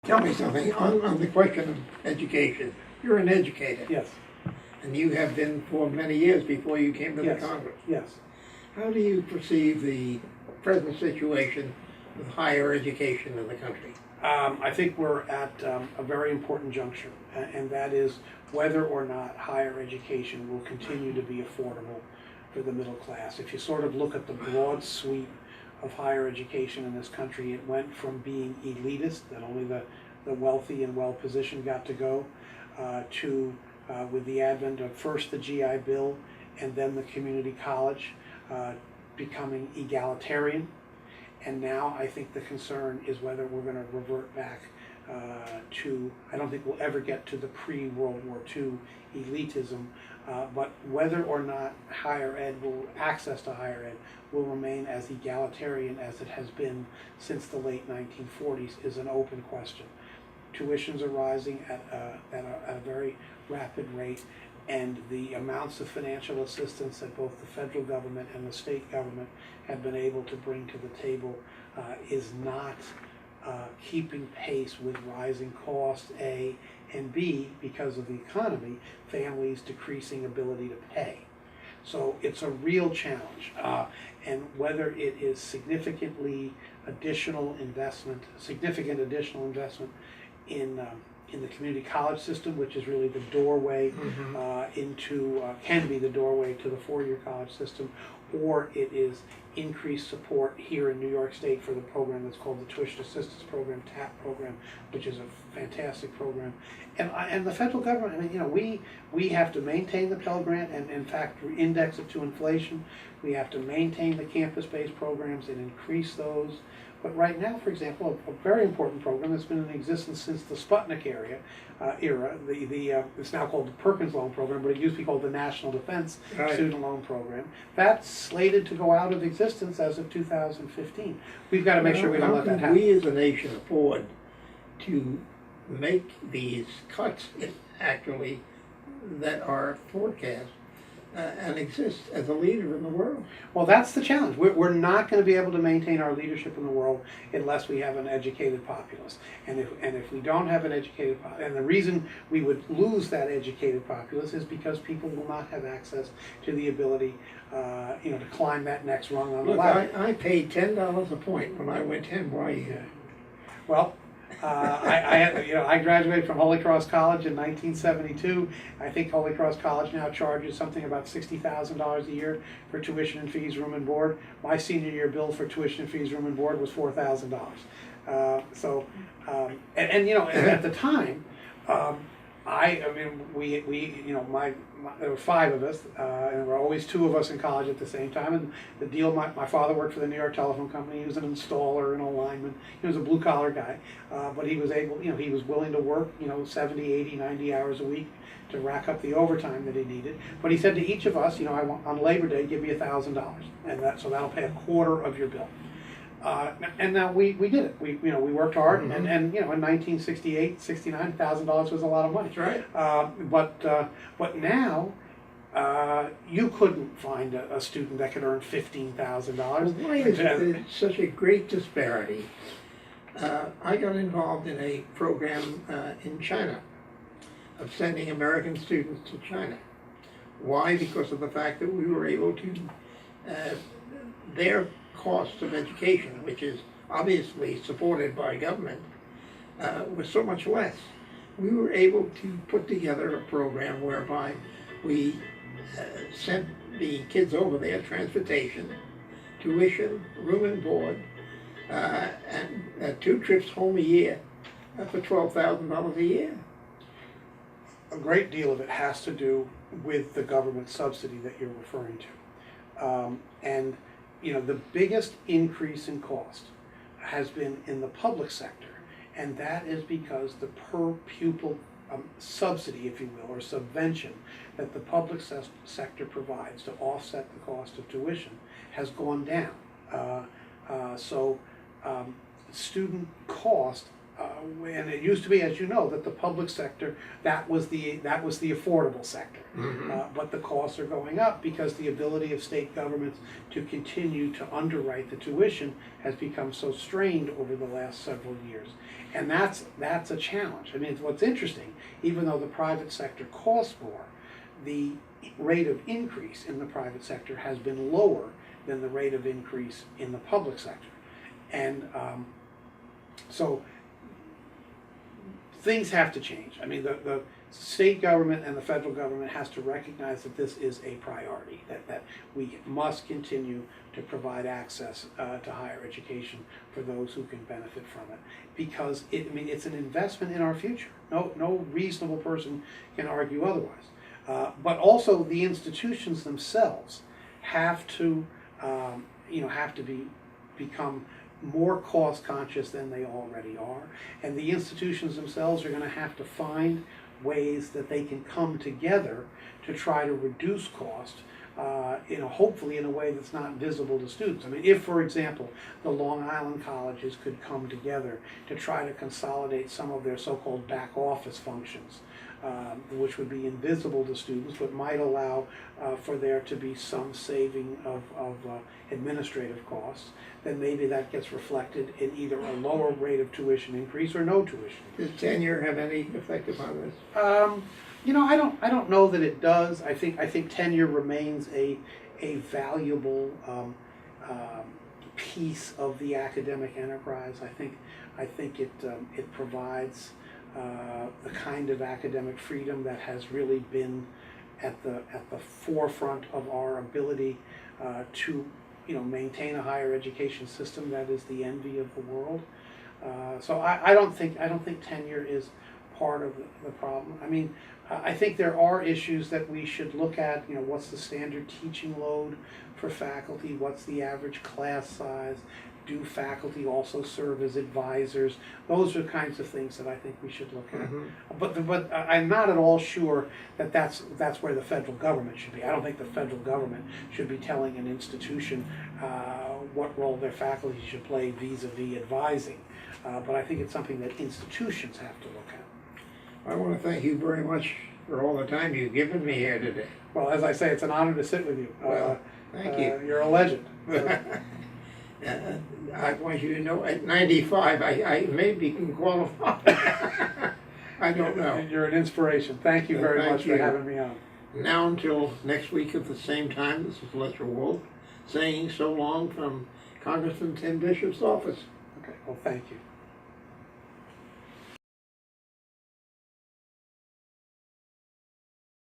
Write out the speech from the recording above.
Tell me something, on the question of education. You're an educator. Yes. And you have been for many years before you came to the Yes. Congress. Yes. How do you perceive the present situation with higher education in the country? I think we're at a very important juncture, and that is whether or not higher education will continue to be affordable for the middle class. If you sort of look at the broad sweep of higher education in this country, it went from being elitist, that only the wealthy and well-positioned got to go, to, with the advent of first the GI Bill and then the community college, becoming egalitarian. And now I think the concern is whether we're going to revert back to, I don't think we'll ever get to the pre-World War II elitism, but whether or not access to higher ed will remain as egalitarian as it has been since the late 1940s is an open question. Tuitions are rising at a very rapid rate, and the amounts of financial assistance that both the federal government and the state government have been able to bring to the table is not keeping pace with rising costs, A, and B, because of the economy, families' decreasing ability to pay. So it's a real challenge, and whether it is significant additional investment in the community college system, which is really the doorway can be the doorway to the four-year college system, or it is increased support here in New York State for the program that's called the Tuition Assistance Program, TAP program, which is a fantastic program. And the federal government, I mean, we have to maintain the Pell Grant and in fact index it to inflation. We have to maintain the campus-based programs and increase those. But right now, for example, a very important program that's been in existence since the Sputnik era, it's now called the Perkins Loan Program, but it used to be called the National Defense Student Loan Program. That's slated to go out of existence as of 2015. We've got to make sure we don't let that happen. How can we as a nation afford to make these cuts actually that are forecast and exist as a leader in the world? Well, that's the challenge. We're not going to be able to maintain our leadership in the world unless we have an educated populace. And if we don't have an educated populace, and the reason we would lose that educated populace is because people will not have access to the ability, to climb that next rung on the ladder. I paid $10 a point when I went to NYU. Well, I graduated from Holy Cross College in 1972. I think Holy Cross College now charges something about $60,000 a year for tuition and fees, room and board. My senior year bill for tuition and fees, room and board was $4,000. At the time, there were five of us, and there were always two of us in college at the same time. And the deal, my father worked for the New York Telephone Company. He was an installer and a lineman. He was a blue collar guy, but he was able, he was willing to work, 70, 80, 90 hours a week to rack up the overtime that he needed. But he said to each of us, I want on Labor Day, give me $1,000, and so that'll pay a quarter of your bill. And now we did it. We worked hard, and in 1968, $69,000 was a lot of money. That's right. But now you couldn't find a student that could earn $15,000. Why is there such a great disparity? I got involved in a program in China of sending American students to China. Why? Because of the fact that we were able to their cost of education, which is obviously supported by government, was so much less. We were able to put together a program whereby we sent the kids over there, transportation, tuition, room and board, and 2 trips home a year for $12,000 a year. A great deal of it has to do with the government subsidy that you're referring to. The biggest increase in cost has been in the public sector, and that is because the per pupil subsidy, if you will, or subvention that the public sector provides to offset the cost of tuition has gone down. Student cost And it used to be, as you know, that the public sector, that was the affordable sector. But the costs are going up because the ability of state governments to continue to underwrite the tuition has become so strained over the last several years. And that's a challenge. I mean, what's interesting, even though the private sector costs more, the rate of increase in the private sector has been lower than the rate of increase in the public sector. And so things have to change. I mean, the state government and the federal government has to recognize that this is a priority, that we must continue to provide access to higher education for those who can benefit from it. Because it's an investment in our future. No reasonable person can argue otherwise. But also the institutions themselves have to, become more cost conscious than they already are, and the institutions themselves are going to have to find ways that they can come together to try to reduce cost, hopefully in a way that's not visible to students. I mean, if, for example, the Long Island colleges could come together to try to consolidate some of their so-called back office functions, which would be invisible to students, but might allow for there to be some saving of administrative costs, then maybe that gets reflected in either a lower rate of tuition increase or no tuition. Does tenure have any effect upon this? I don't know that it does. I think tenure remains a valuable piece of the academic enterprise. I think it provides the kind of academic freedom that has really been at the forefront of our ability to maintain a higher education system that is the envy of the world. So I don't think tenure is part of the problem. I mean, I think there are issues that we should look at. What's the standard teaching load for faculty? What's the average class size? Do faculty also serve as advisors? Those are kinds of things that I think we should look at. But I'm not at all sure that that's where the federal government should be. I don't think the federal government should be telling an institution what role their faculty should play vis-a-vis advising. But I think it's something that institutions have to look at. I want to thank you very much for all the time you've given me here today. Well, as I say, it's an honor to sit with you. Well, thank you. You're a legend. So. I want you to know, at 95, I may be qualified. I don't know. You're an inspiration. Thank you very much for having me on. Now until next week at the same time, this is Lester Wolff saying so long from Congressman Tim Bishop's office. Okay, well, thank you.